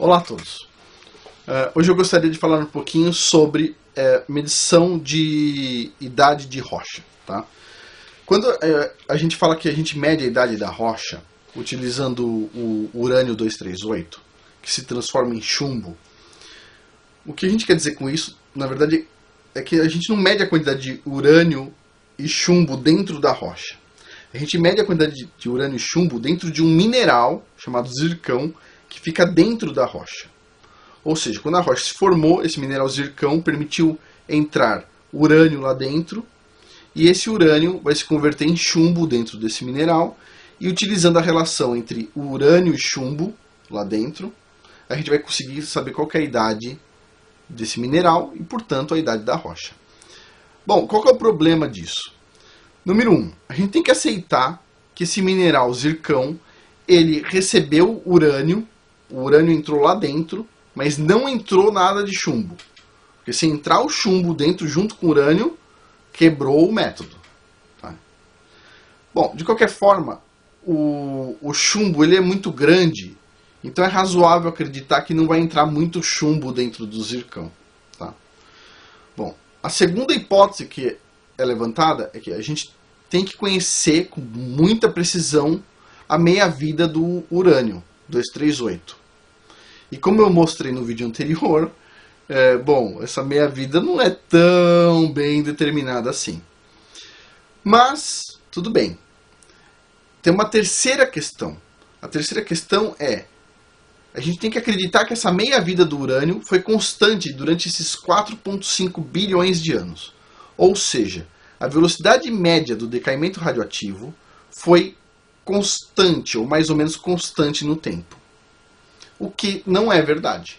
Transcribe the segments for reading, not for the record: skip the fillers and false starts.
Olá a todos. Hoje eu gostaria de falar um pouquinho sobre medição de idade de rocha. Tá? Quando a gente fala que a gente mede a idade da rocha utilizando o urânio 238, que se transforma em chumbo, o que a gente quer dizer com isso, na verdade, é que a gente não mede a quantidade de urânio e chumbo dentro da rocha. A gente mede a quantidade de urânio e chumbo dentro de um mineral chamado zircão, que fica dentro da rocha. Ou seja, quando a rocha se formou, esse mineral zircão permitiu entrar urânio lá dentro, e esse urânio vai se converter em chumbo dentro desse mineral, e utilizando a relação entre o urânio e chumbo lá dentro, a gente vai conseguir saber qual que é a idade desse mineral e, portanto, a idade da rocha. Bom, qual que é o problema disso? Número 1, a gente tem que aceitar que esse mineral zircão, ele recebeu urânio, o urânio entrou lá dentro, mas não entrou nada de chumbo. Porque se entrar o chumbo dentro junto com o urânio, quebrou o método. Tá? Bom, de qualquer forma, o chumbo ele é muito grande, então é razoável acreditar que não vai entrar muito chumbo dentro do zircão. Tá? Bom, a segunda hipótese que é levantada é que a gente tem que conhecer com muita precisão a meia-vida do urânio 238. E como eu mostrei no vídeo anterior, bom, essa meia-vida não é tão bem determinada assim. Mas, tudo bem. Tem uma terceira questão. A terceira questão é, a gente tem que acreditar que essa meia-vida do urânio foi constante durante esses 4,5 bilhões de anos. Ou seja, a velocidade média do decaimento radioativo foi constante, ou mais ou menos constante no tempo. O que não é verdade.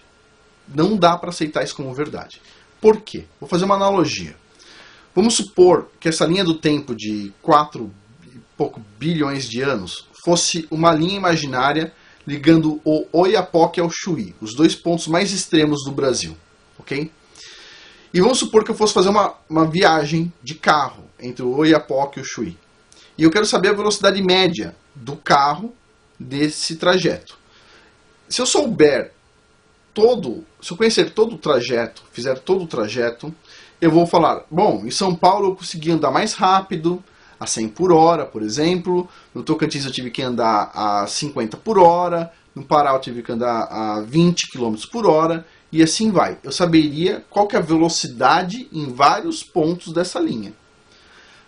Não dá para aceitar isso como verdade. Por quê? Vou fazer uma analogia. Vamos supor que essa linha do tempo de 4 e pouco bilhões de anos fosse uma linha imaginária ligando o Oiapoque ao Chuí, os dois pontos mais extremos do Brasil. Ok? E vamos supor que eu fosse fazer uma viagem de carro entre o Oiapoque e o Chuí. E eu quero saber a velocidade média do carro desse trajeto. Se eu souber se eu conhecer todo o trajeto, fizer todo o trajeto, eu vou falar, bom, em São Paulo eu consegui andar mais rápido, a 100 por hora, por exemplo, no Tocantins eu tive que andar a 50 por hora, no Pará eu tive que andar a 20 km por hora, e assim vai. Eu saberia qual que é a velocidade em vários pontos dessa linha.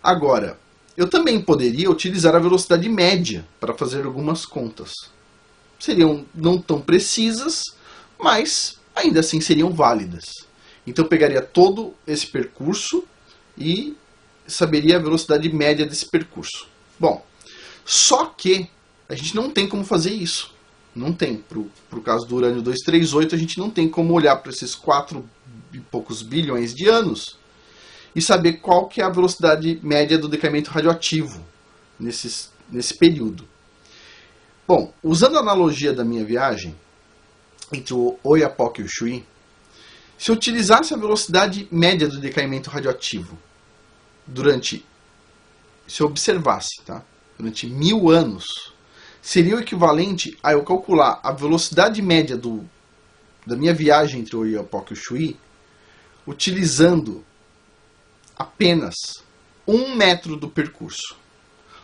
Agora, eu também poderia utilizar a velocidade média para fazer algumas contas. Seriam não tão precisas, mas ainda assim seriam válidas. Então eu pegaria todo esse percurso e saberia a velocidade média desse percurso. Bom, só que a gente não tem como fazer isso. Não tem. Para o caso do urânio 238, a gente não tem como olhar para esses 4 e poucos bilhões de anos e saber qual que é a velocidade média do decaimento radioativo nesse período. Bom, usando a analogia da minha viagem entre o Oiapoque e o Chuí, se eu utilizasse a velocidade média do decaimento radioativo se eu observasse, tá, durante 1000 anos, seria o equivalente a eu calcular a velocidade média da minha viagem entre o Oiapoque e o Chuí, utilizando apenas 1 metro do percurso.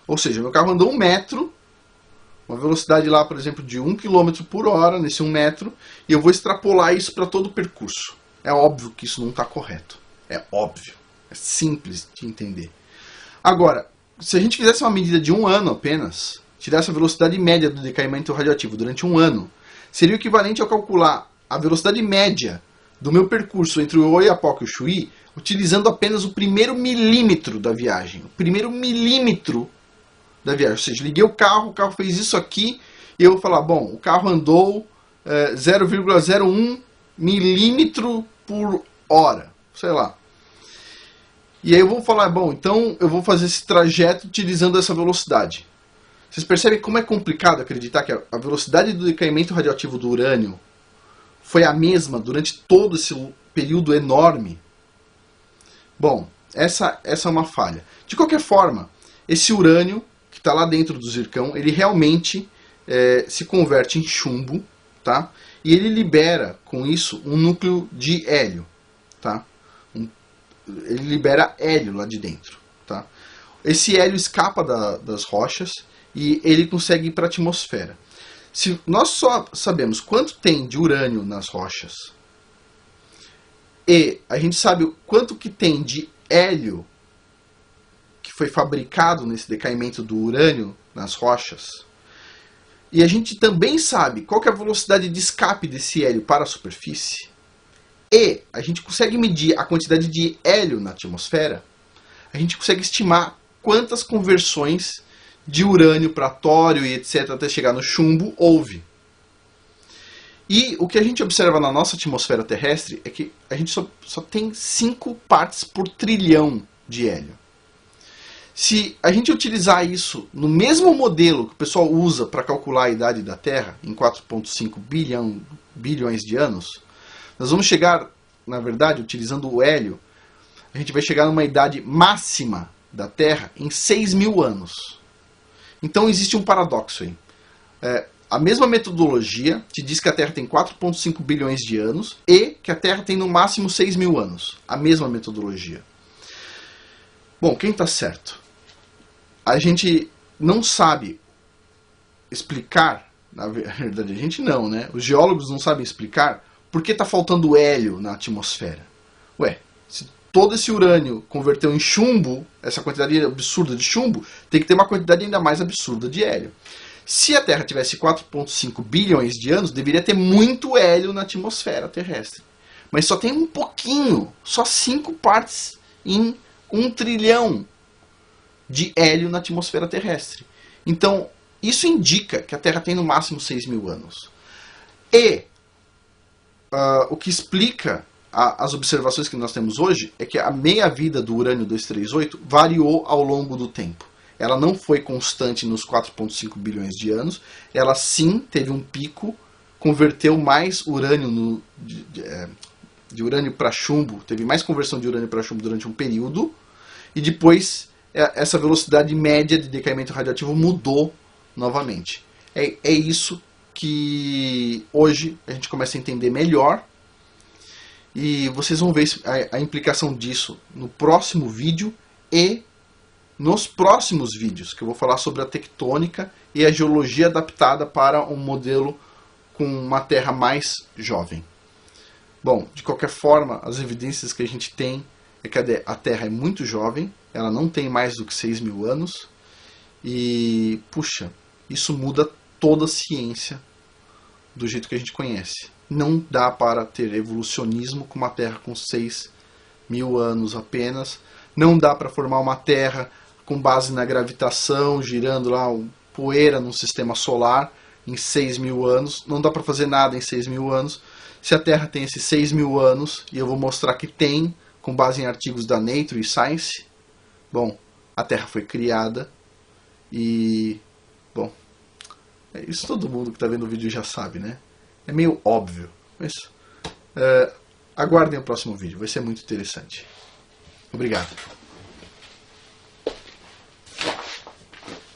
Ou seja, meu carro andou 1 metro, uma velocidade lá, por exemplo, de 1 km por hora, nesse 1 metro, e eu vou extrapolar isso para todo o percurso. É óbvio que isso não está correto. É óbvio. É simples de entender. Agora, se a gente fizesse uma medida de 1 ano apenas, tirasse a velocidade média do decaimento radioativo durante 1 ano, seria o equivalente a calcular a velocidade média do meu percurso entre o Oiapoque e o Chuí, utilizando apenas o primeiro milímetro da viagem. O primeiro milímetro da viagem. Ou seja, liguei o carro fez isso aqui, e eu vou falar, bom, o carro andou 0,01 milímetro por hora, sei lá. E aí eu vou falar, bom, então eu vou fazer esse trajeto utilizando essa velocidade. Vocês percebem como é complicado acreditar que a velocidade do decaimento radioativo do urânio foi a mesma durante todo esse período enorme? Bom, essa é uma falha. De qualquer forma, esse urânio que está lá dentro do zircão, ele realmente se converte em chumbo, tá? e ele libera com isso um núcleo de hélio, tá? Ele libera hélio lá de dentro, tá? Esse hélio escapa das rochas e ele consegue ir para a atmosfera. Se nós só sabemos quanto tem de urânio nas rochas e a gente sabe o quanto que tem de hélio que foi fabricado nesse decaimento do urânio nas rochas, e a gente também sabe qual que é a velocidade de escape desse hélio para a superfície, e a gente consegue medir a quantidade de hélio na atmosfera, a gente consegue estimar quantas conversões de urânio para tório e etc. até chegar no chumbo houve. E o que a gente observa na nossa atmosfera terrestre é que a gente só tem 5 partes por trilhão de hélio. Se a gente utilizar isso no mesmo modelo que o pessoal usa para calcular a idade da Terra, em 4,5 bilhões de anos, nós vamos chegar, na verdade, utilizando o hélio, a gente vai chegar numa idade máxima da Terra em 6.000 anos. Então existe um paradoxo aí. A mesma metodologia te diz que a Terra tem 4,5 bilhões de anos e que a Terra tem no máximo 6.000 anos. A mesma metodologia. Bom, quem está certo? A gente não sabe explicar, na verdade a gente não, né? Os geólogos não sabem explicar por que está faltando hélio na atmosfera. Ué, se todo esse urânio converteu em chumbo, essa quantidade absurda de chumbo, tem que ter uma quantidade ainda mais absurda de hélio. Se a Terra tivesse 4,5 bilhões de anos, deveria ter muito hélio na atmosfera terrestre. Mas só tem um pouquinho, só 5 partes em 1 trilhão de hélio na atmosfera terrestre. Então, isso indica que a Terra tem no máximo 6.000 anos. E o que explica as observações que nós temos hoje é que a meia-vida do urânio 238 variou ao longo do tempo. Ela não foi constante nos 4,5 bilhões de anos. Ela sim teve um pico, converteu mais urânio de urânio para chumbo, teve mais conversão de urânio para chumbo durante um período, e depois essa velocidade média de decaimento radioativo mudou novamente. É isso que hoje a gente começa a entender melhor, e vocês vão ver a implicação disso no próximo vídeo e nos próximos vídeos, que eu vou falar sobre a tectônica e a geologia adaptada para um modelo com uma Terra mais jovem. Bom, de qualquer forma, as evidências que a gente tem é que a Terra é muito jovem, ela não tem mais do que 6.000 anos, e, puxa, isso muda toda a ciência do jeito que a gente conhece. Não dá para ter evolucionismo com uma Terra com 6.000 anos apenas, não dá para formar uma Terra com base na gravitação, girando lá poeira num sistema solar em 6.000 anos, não dá para fazer nada em 6.000 anos. Se a Terra tem esses 6.000 anos, e eu vou mostrar que tem, com base em artigos da Nature e Science, bom, a Terra foi criada e, bom, isso todo mundo que está vendo o vídeo já sabe, né? É meio óbvio, mas aguardem o próximo vídeo, vai ser muito interessante. Obrigado.